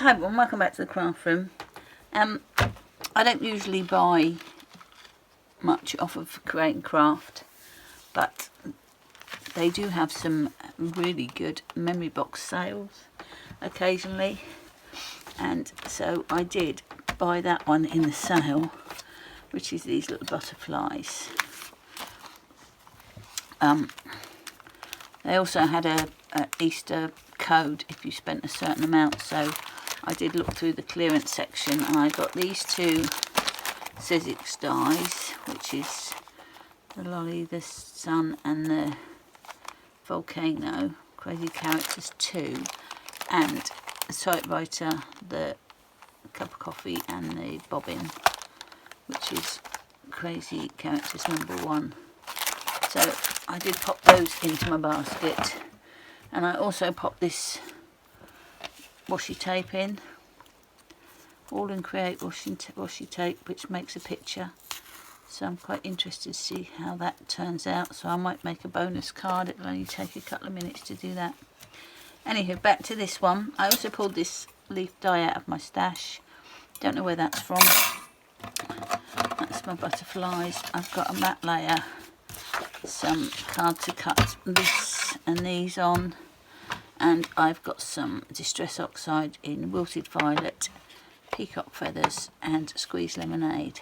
Hi everyone, welcome back to the craft room. I don't usually buy much off of Create and Craft, but they do have some really good memory box sales occasionally, and so I did buy that one in the sale, which is these little butterflies. They also had a Easter code if you spent a certain amount, so I did look through the clearance section and I got these two Zig dies, which is the Lolly, the Sun and the Volcano, Crazy Characters 2, and the typewriter, the Cup of Coffee and the Bobbin, which is Crazy Characters #1. So I did pop those into my basket, and I also popped this washi tape in, all in Create washi tape, which makes a picture, so I'm quite interested to see how that turns out. So I might make a bonus card. It'll only take a couple of minutes to do that. Anywho, back to this one. I also pulled this leaf die out of my stash. Don't know where that's from. That's my butterflies. I've got a matte layer, some card to cut this and these on, and I've got some Distress Oxide in Wilted Violet, Peacock Feathers and Squeezed Lemonade,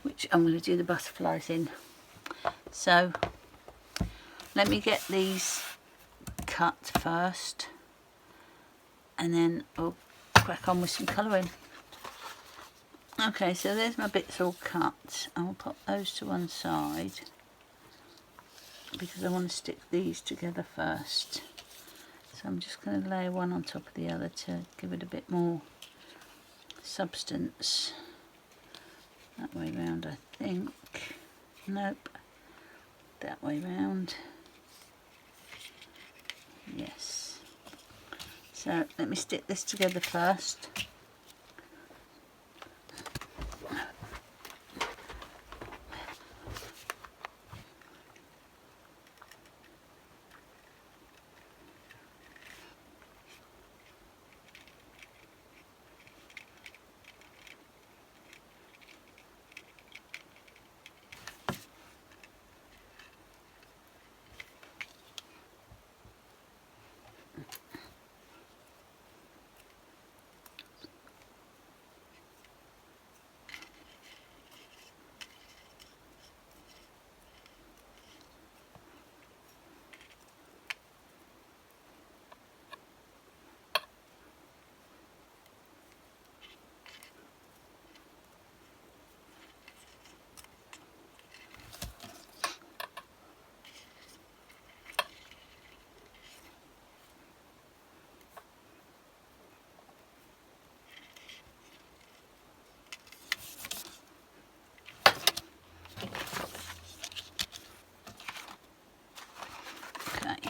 which I'm going to do the butterflies in. So let me get these cut first, and then I'll crack on with some colouring. Okay, so there's my bits all cut. I'll pop those to one side because I want to stick these together first. So I'm just going to lay one on top of the other to give it a bit more substance. That way round, I think. Nope. That way round. Yes. So let me stick this together first.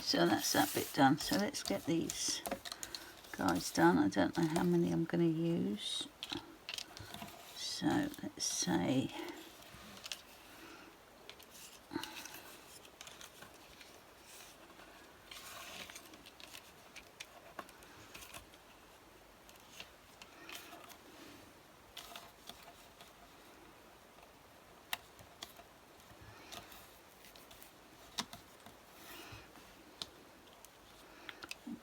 So that's that bit done. So let's get these guys done. I don't know how many I'm going to use. So let's say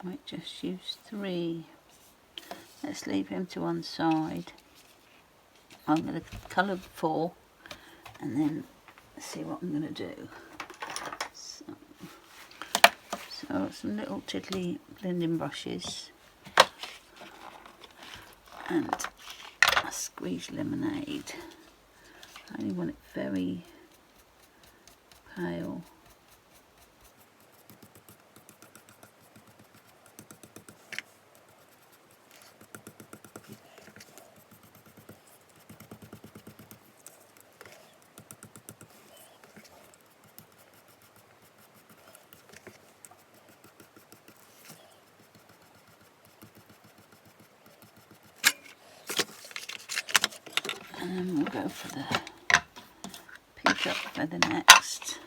might just use 3. Let's leave him to one side. I'm going to colour 4 and then see what I'm going to do. So some little tiddly blending brushes and a squeezed lemonade. I only want it very pale. And then we'll go for the Peacock feather next.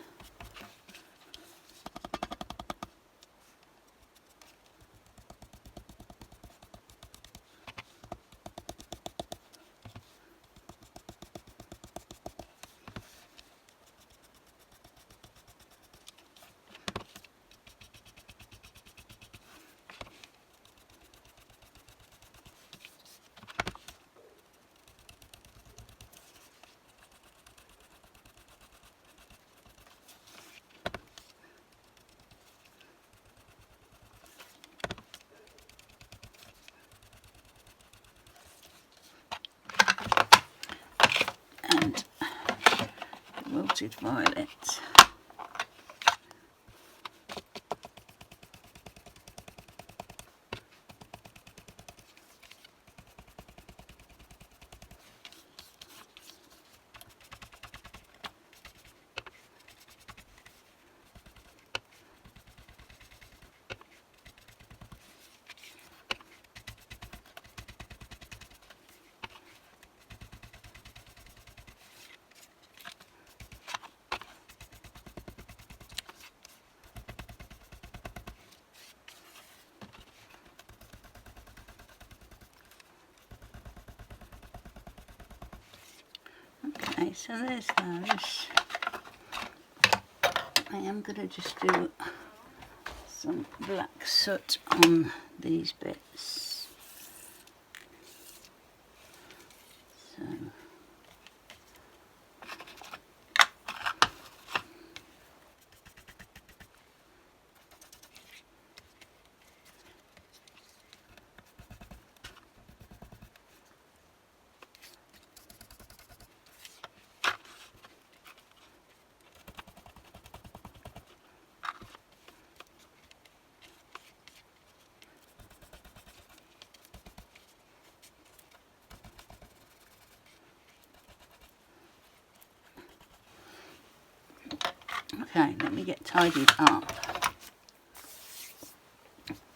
Wilted Violet. Okay, so there's those. I am going to just do some black soot on these bits. So okay, let me get tidied up.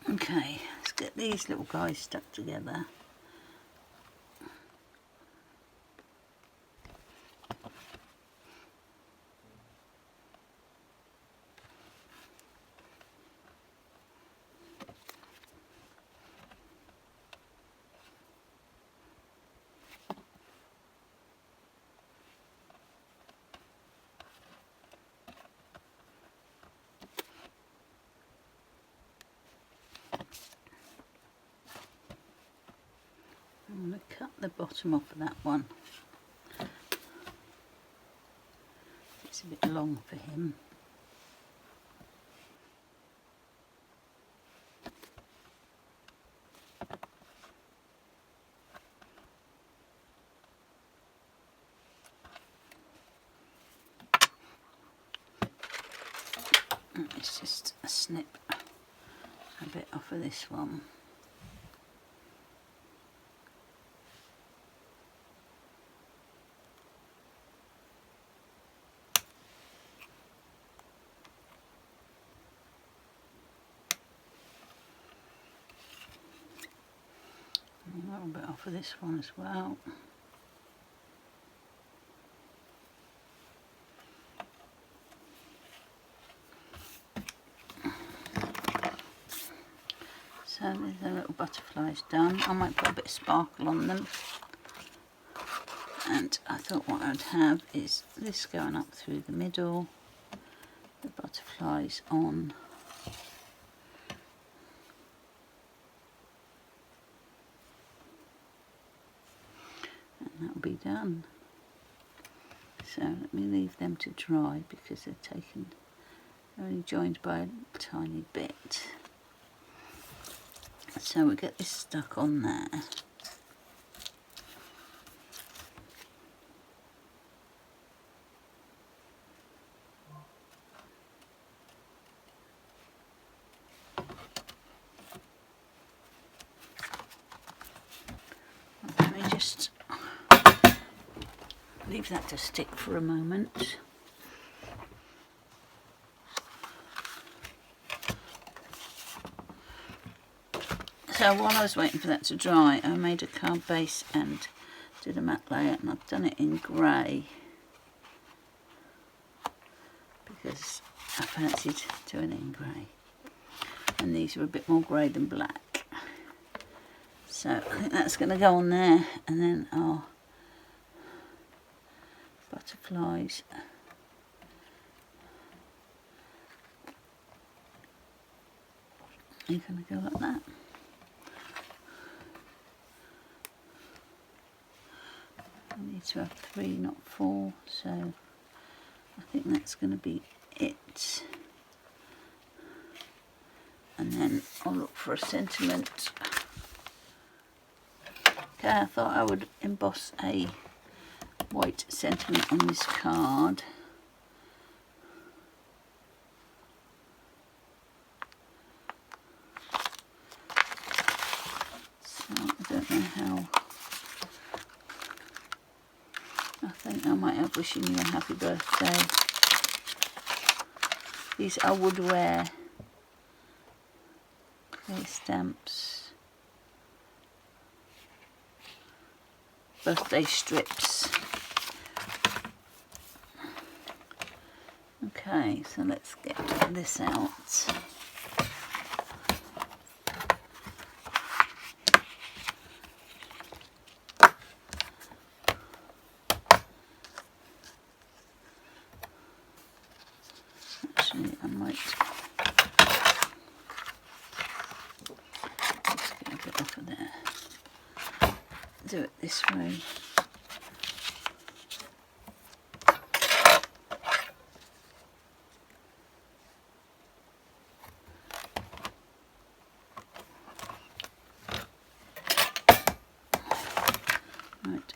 Okay, let's get these little guys stuck together. I'm going to cut the bottom off of that one. It's a bit long for him. Let's just snip a bit off of this one. A little bit off of this one as well. So there's the little butterflies done. I might put a bit of sparkle on them. And I thought what I'd have is this going up through the middle, the butterflies on. And that'll be done. So let me leave them to dry because they're only joined by a tiny bit. So we get this stuck on there. Let me just leave that to stick for a moment. So while I was waiting for that to dry, I made a card base and did a matte layer, and I've done it in grey because I fancied doing it in grey, and these are a bit more grey than black. So I think that's going to go on there, and then our butterflies. Are going to go like that. I need to have 3, not 4, so I think that's going to be it. And then I'll look for a sentiment. Okay, I thought I would emboss a white sentiment on this card. wishing you a happy birthday. These are Woodware clay stamps, birthday strips. Okay, so let's get this out. Actually, I might just get a bit off of there. Do it this way.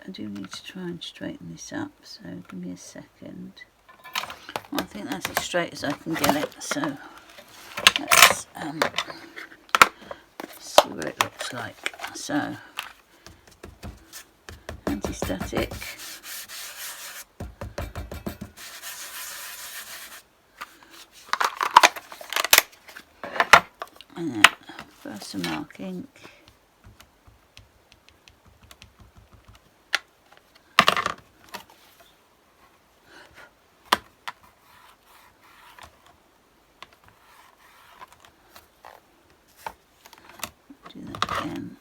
I do need to try and straighten this up, so give me a second. Well, I think that's as straight as I can get it, so let's see what it looks like. So, anti-static, and then Versafine ink. Do that again.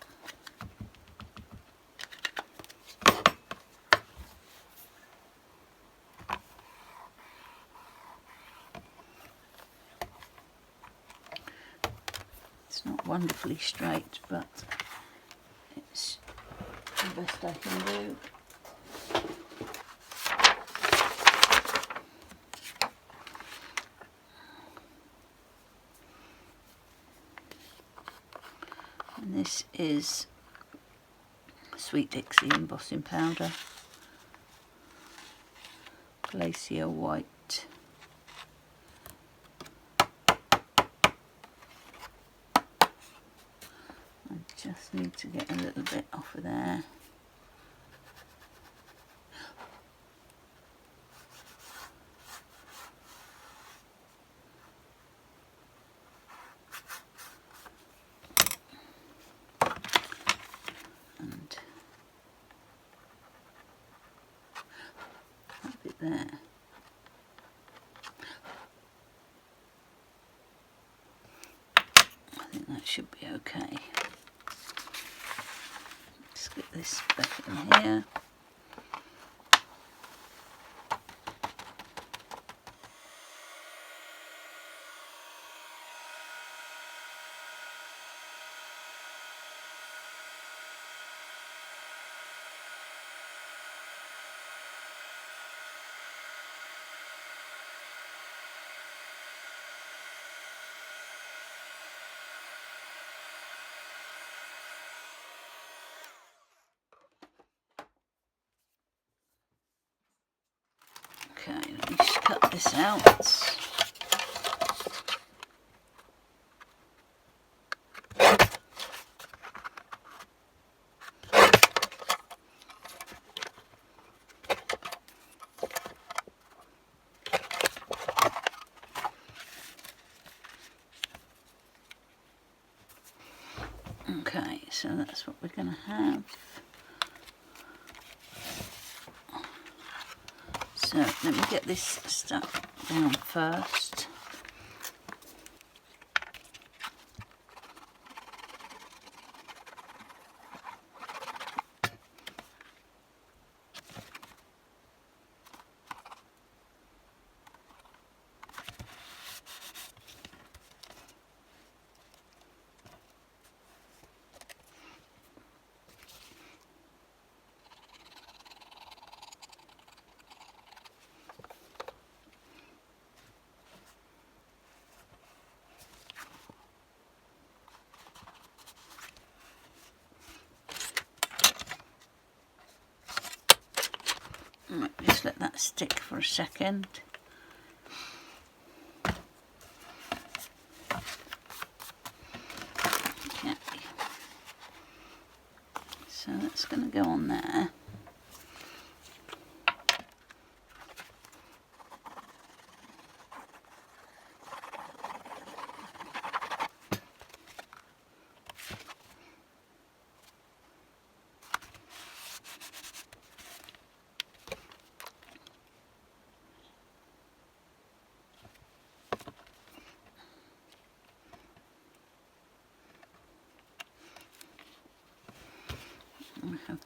It's not wonderfully straight, but it's the best I can do. And this is Sweet Dixie embossing powder, Glacier white. I just need to get a little bit off of there. There. I think that should be okay. Let's get this back in here. Okay, let me just cut this out. Okay, so that's what we're going to have. So let me get this stuff down first. Right, just let that stick for a second. Okay. So that's going to go on there.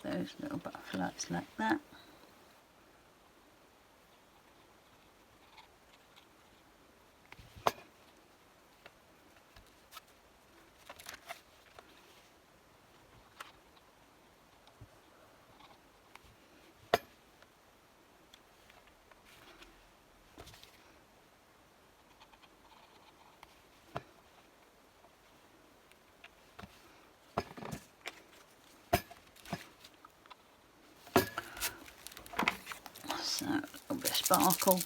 those little butterflies like that. So, a little bit of sparkle.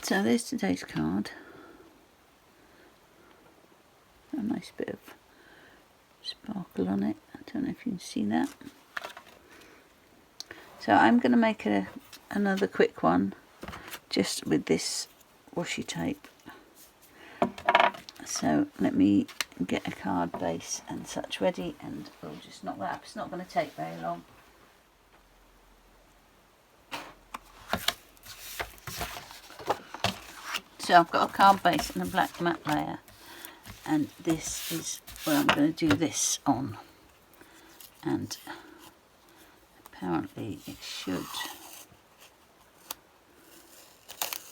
So there's today's card. A nice bit of sparkle on it. I don't know if you can see that. So I'm going to make another quick one just with this washi tape. So let me get a card base and such ready, and we'll just knock that up. It's not going to take very long. So I've got a card base and a black matte layer, and this is where I'm going to do this on, and apparently it should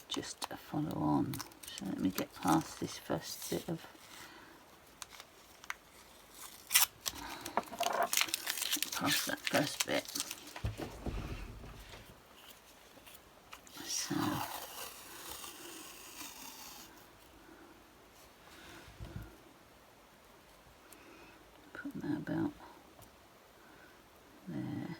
just follow on. So let me get past this first bit of past that first bit. So put that about there.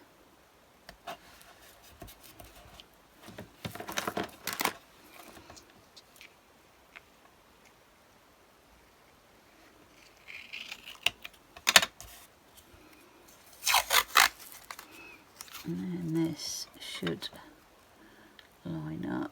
And then this should line up.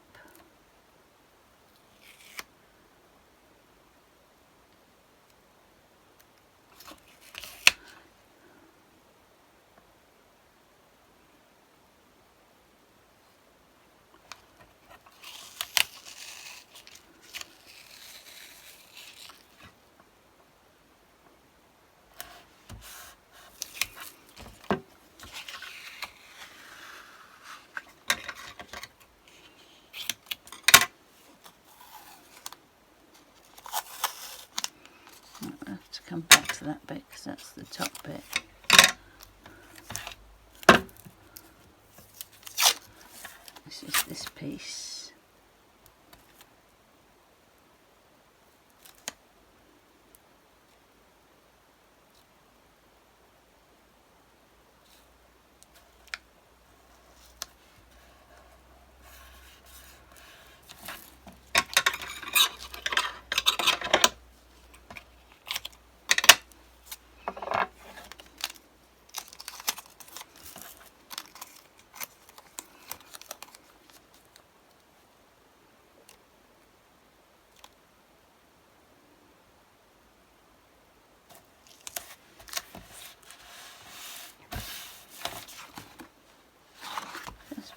Come back to that bit because that's the top bit. This is this piece.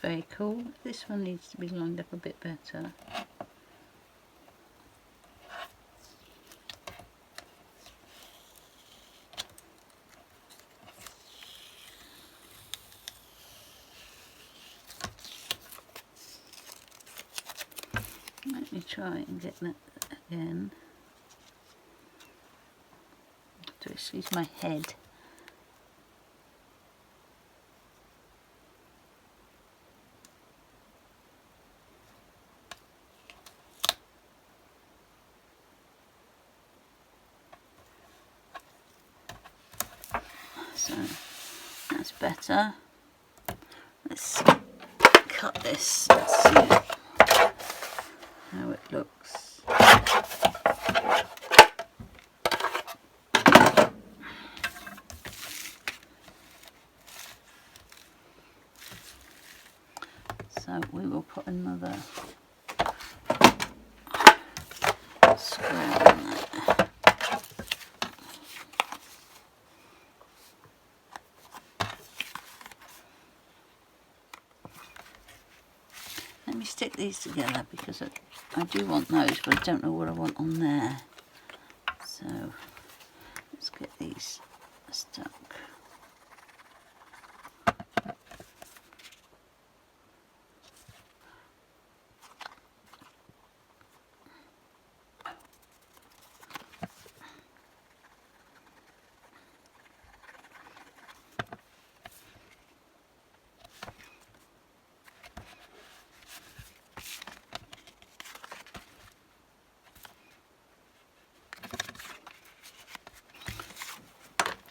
Very cool. This one needs to be lined up a bit better. Let me try and get that again. To excuse my head. So that's better. Let's cut this and see how it looks. So we will put another square on that. Let me stick these together because I do want those, but I don't know what I want on there. So let's get these stuck.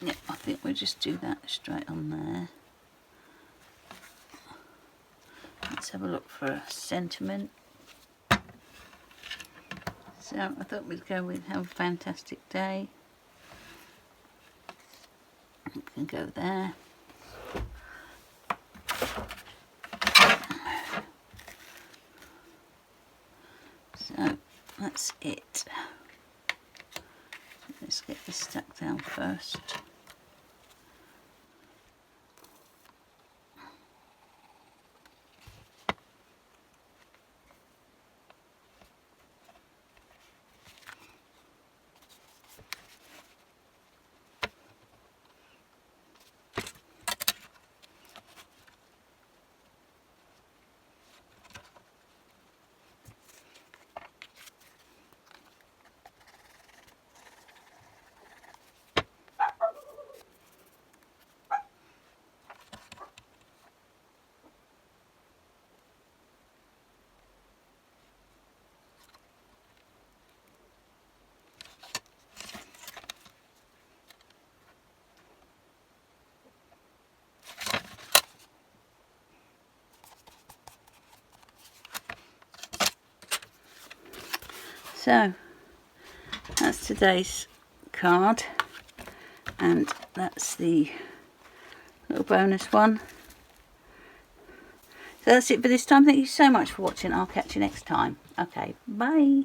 Yep, I think we'll just do that straight on there. Let's have a look for a sentiment. So I thought we'd go with have a fantastic day. We can go there. So that's it. Let's get this stuck down first. So that's today's card, and that's the little bonus one. So that's it for this time. Thank you so much for watching. I'll catch you next time. Okay, bye.